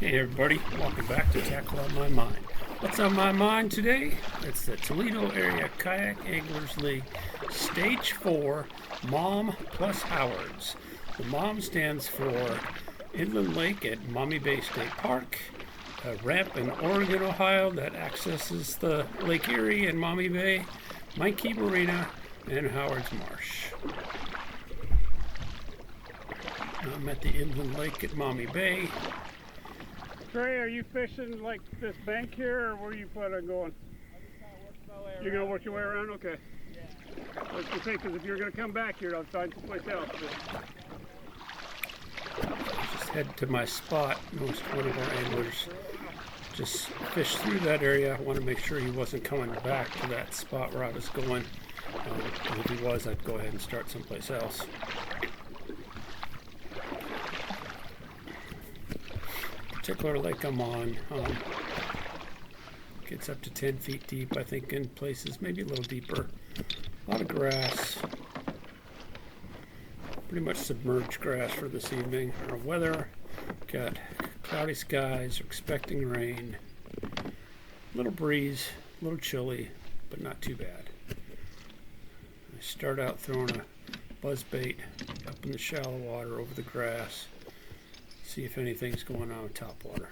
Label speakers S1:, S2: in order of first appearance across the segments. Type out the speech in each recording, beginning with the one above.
S1: Hey everybody, welcome back to Tackle on My Mind. What's on my mind today? It's the Toledo Area Kayak Anglers League Stage 4 Mom plus Howards. The Mom stands for Inland Lake at Maumee Bay State Park, a ramp in Oregon, Ohio that accesses the Lake Erie and Maumee Bay, Mikey Marina, and Howard's Marsh. I'm at the Inland Lake at Maumee Bay.
S2: Trey, are you fishing like this bank here, or where are you planning on going? You're going to work your way around? Okay. Yeah. I was going to say, because if you're going to come back here, I'll find someplace else.
S1: Just head to my spot. Most one of our anglers just fished through that area. I want to make sure he wasn't coming back to that spot where I was going. If he was, I'd go ahead and start someplace else. Particular lake I'm on gets up to 10 feet deep, I think, in places, maybe a little deeper. A lot of grass, pretty much submerged grass for this evening. Our weather, got cloudy skies, expecting rain, a little breeze, a little chilly, but not too bad. I start out throwing a buzz bait up in the shallow water over the grass. See if anything's going on with top water.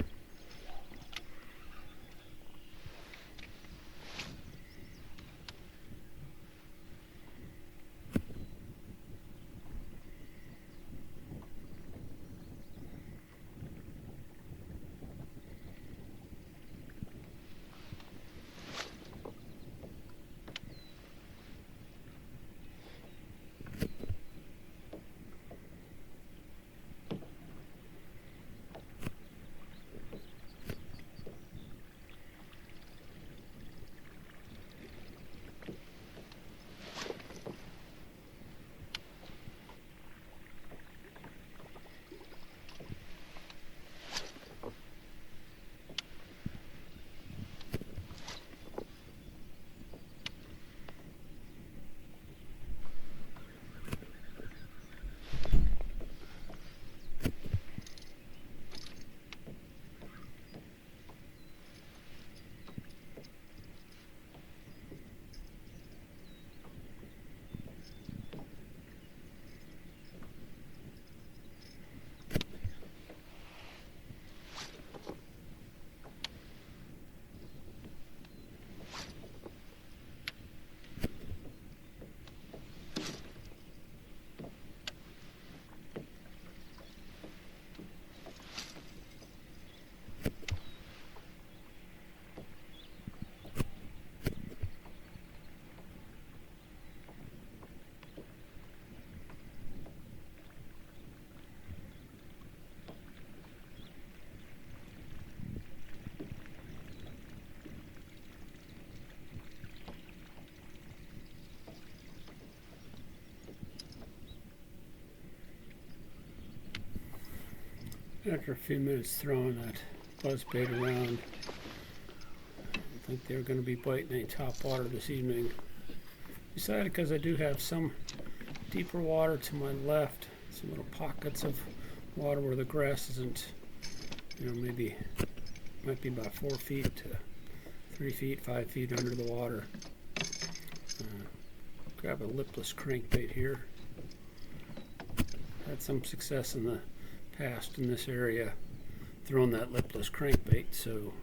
S1: After a few minutes throwing that buzz bait around, I didn't think they were going to be biting any top water this evening. Decided, because I do have some deeper water to my left, some little pockets of water where the grass isn't, maybe might be about 4 feet to 3 feet, 5 feet under the water. Grab a lipless crankbait here. Had some success in the past in this area throwing that lipless crankbait, so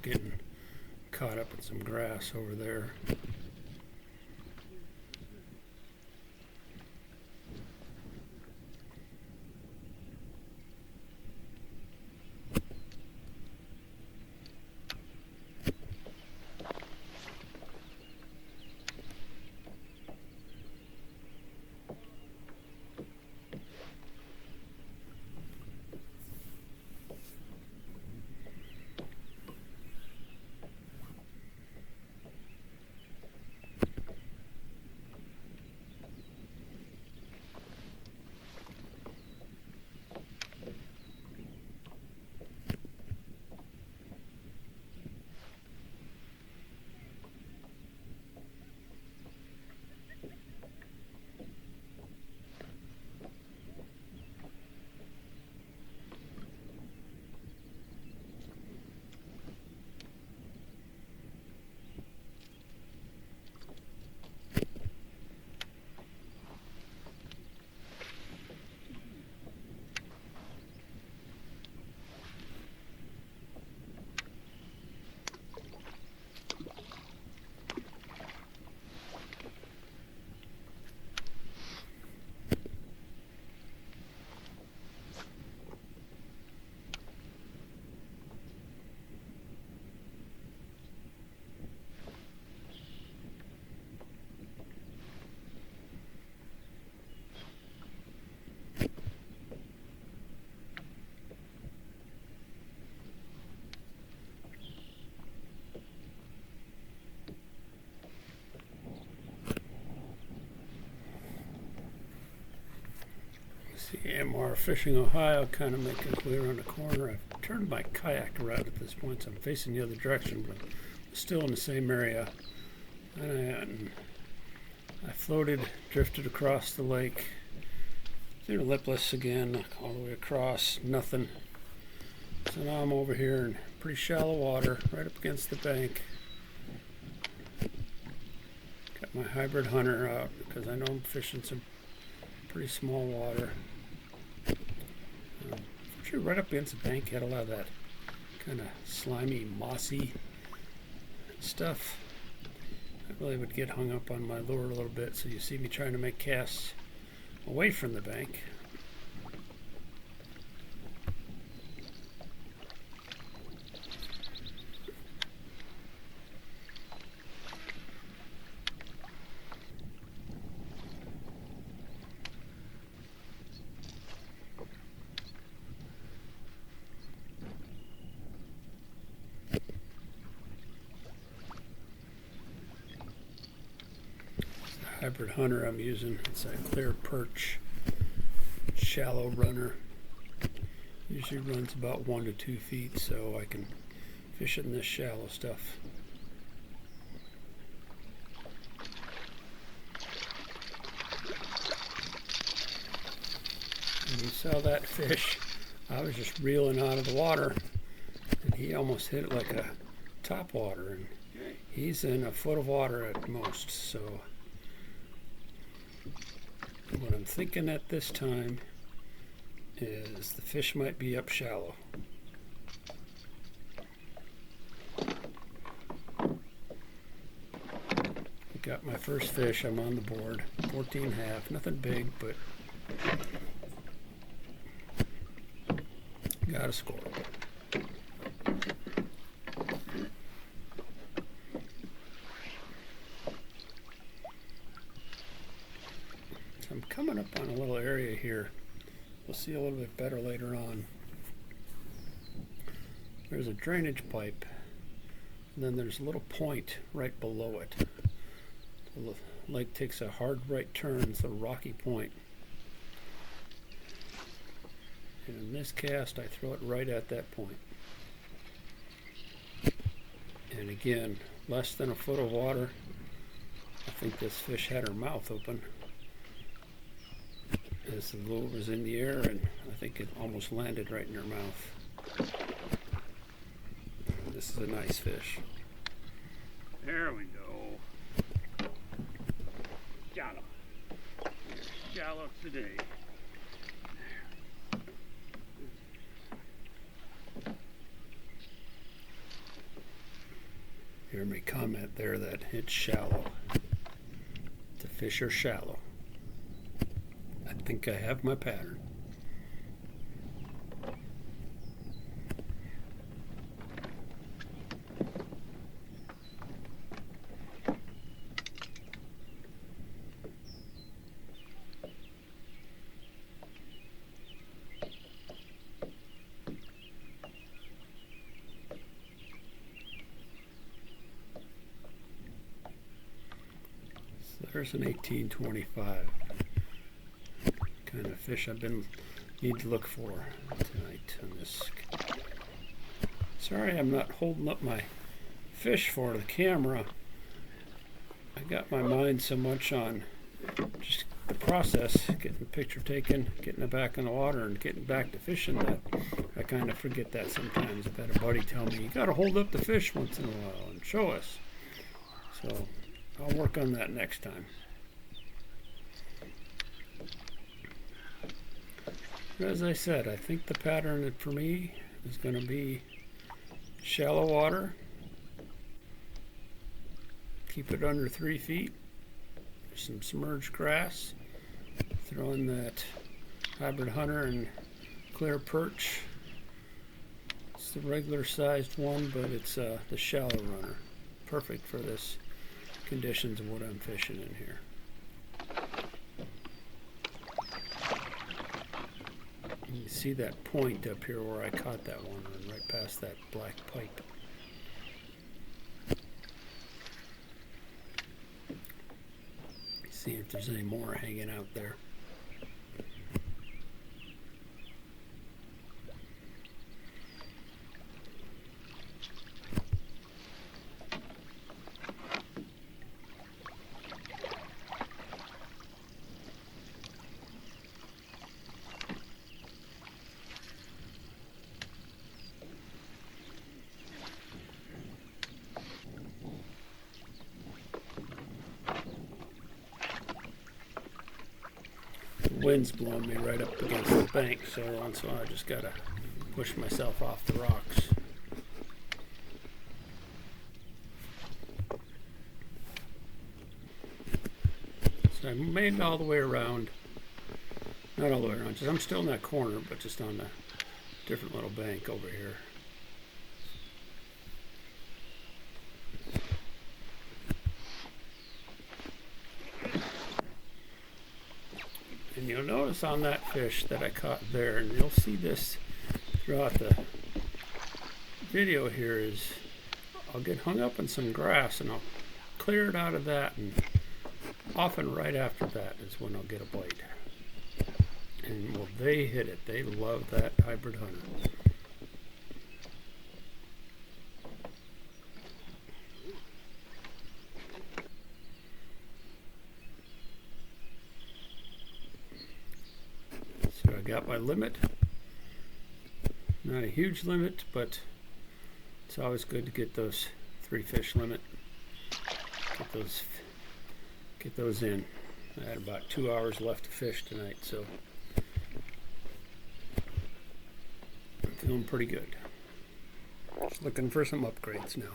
S1: getting caught up in some grass over there. CMR Fishing Ohio, kind of making its way around the corner. I've turned my kayak around at this point, so I'm facing the other direction, but I'm still in the same area. And I floated, drifted across the lake, through the lipless again, all the way across, nothing. So now I'm over here in pretty shallow water, right up against the bank. Got my hybrid hunter out because I know I'm fishing some pretty small water. Sure, right up against the bank, had a lot of that kind of slimy, mossy stuff. I really would get hung up on my lure a little bit, so you see me trying to make casts away from the bank. Hybrid hunter I'm using. It's a clear perch, shallow runner. Usually runs about 1 to 2 feet, so I can fish it in this shallow stuff. And you saw that fish. I was just reeling out of the water, and he almost hit it like a topwater, and he's in a foot of water at most. So what I'm thinking at this time is the fish might be up shallow. Got my first fish. I'm on the board. 14.5. Nothing big, but got a score. I'm coming up on a little area here. We'll see a little bit better later on. There's a drainage pipe, and then there's a little point right below it. The lake takes a hard right turn. It's a rocky point. And in this cast, I throw it right at that point. And again, less than a foot of water. I think this fish had her mouth open as the lure was in the air, and I think it almost landed right in her mouth. This is a nice fish.
S2: There we go. Got him. Shallow today.
S1: Hear me comment there that it's shallow. The fish are shallow. I think I have my pattern. There's an 1825 kind of fish I've been need to look for tonight on this. Sorry I'm not holding up my fish for the camera. I got my mind so much on just the process, getting the picture taken, getting it back in the water and getting back to fishing that I kind of forget that sometimes. I've had a buddy tell me, you got to hold up the fish once in a while and show us. So I'll work on that next time. As I said, I think the pattern for me is going to be shallow water. Keep it under 3 feet. Some submerged grass. Throw in that hybrid hunter and clear perch. It's the regular sized one, but it's the shallow runner. Perfect for this conditions of what I'm fishing in here. You see that point up here where I caught that one, right past that black pipe. See if there's any more hanging out there. The wind's blowing me right up against the bank, so once in a while I just gotta push myself off the rocks. So I made it all the way around. Not all the way around, just I'm still in that corner, but just on a different little bank over here. And you'll notice on that fish that I caught there, and you'll see this throughout the video here, is I'll get hung up in some grass and I'll clear it out of that, and often right after that is when I'll get a bite. And well, they hit it. They love that hybrid hunter. So I got my limit. Not a huge limit, but it's always good to get those 3 fish limit. Get those in. I had about 2 hours left to fish tonight, so I'm feeling pretty good. Just looking for some upgrades now.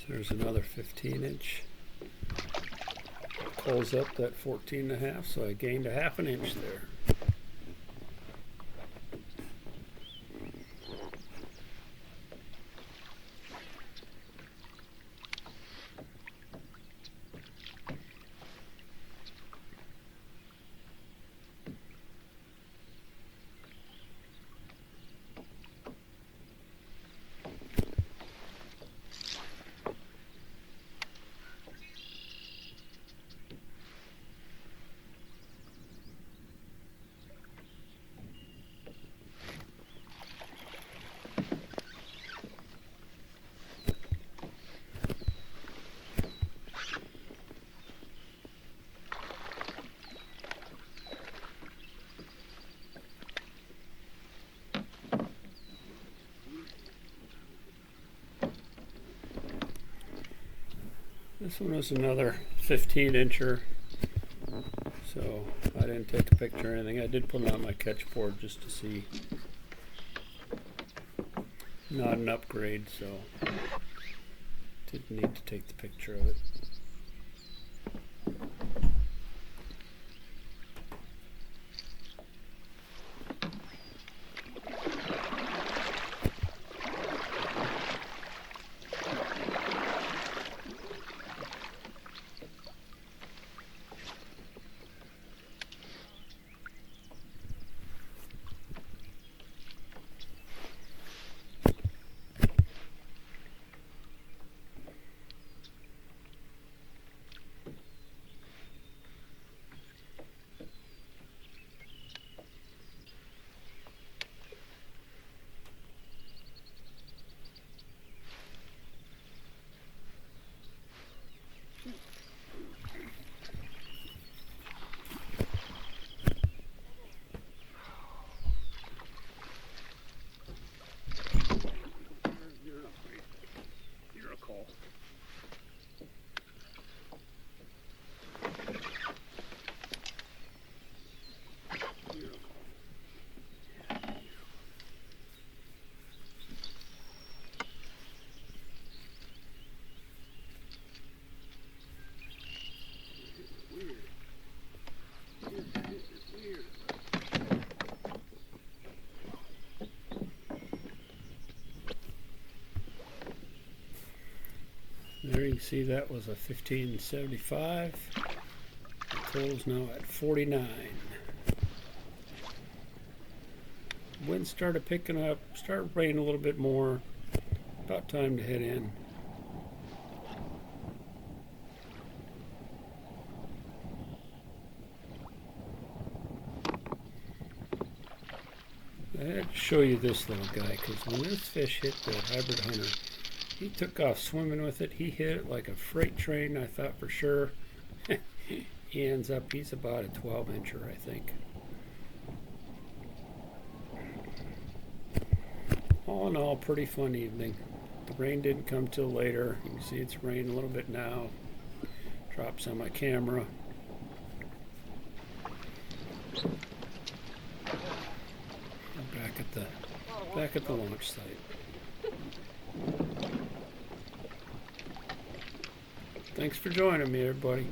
S1: There's another 15-inch. Pulls up that 14.5, so I gained a half an inch there. This one was another 15-incher, so I didn't take a picture or anything. I did put it on my catch board just to see. Not an upgrade, so didn't need to take the picture of it.
S2: You're a call.
S1: There you can see that was a 1575. The total's now at 49. Wind started picking up, started raining a little bit more. About time to head in. I had to show you this little guy because when this fish hit the hybrid hunter, he took off swimming with it. He hit it like a freight train, I thought for sure. He ends up, he's about a 12-incher, I think. All in all, pretty fun evening. The rain didn't come till later. You can see it's raining a little bit now. Drops on my camera. Back at the launch site. Thanks for joining me, everybody.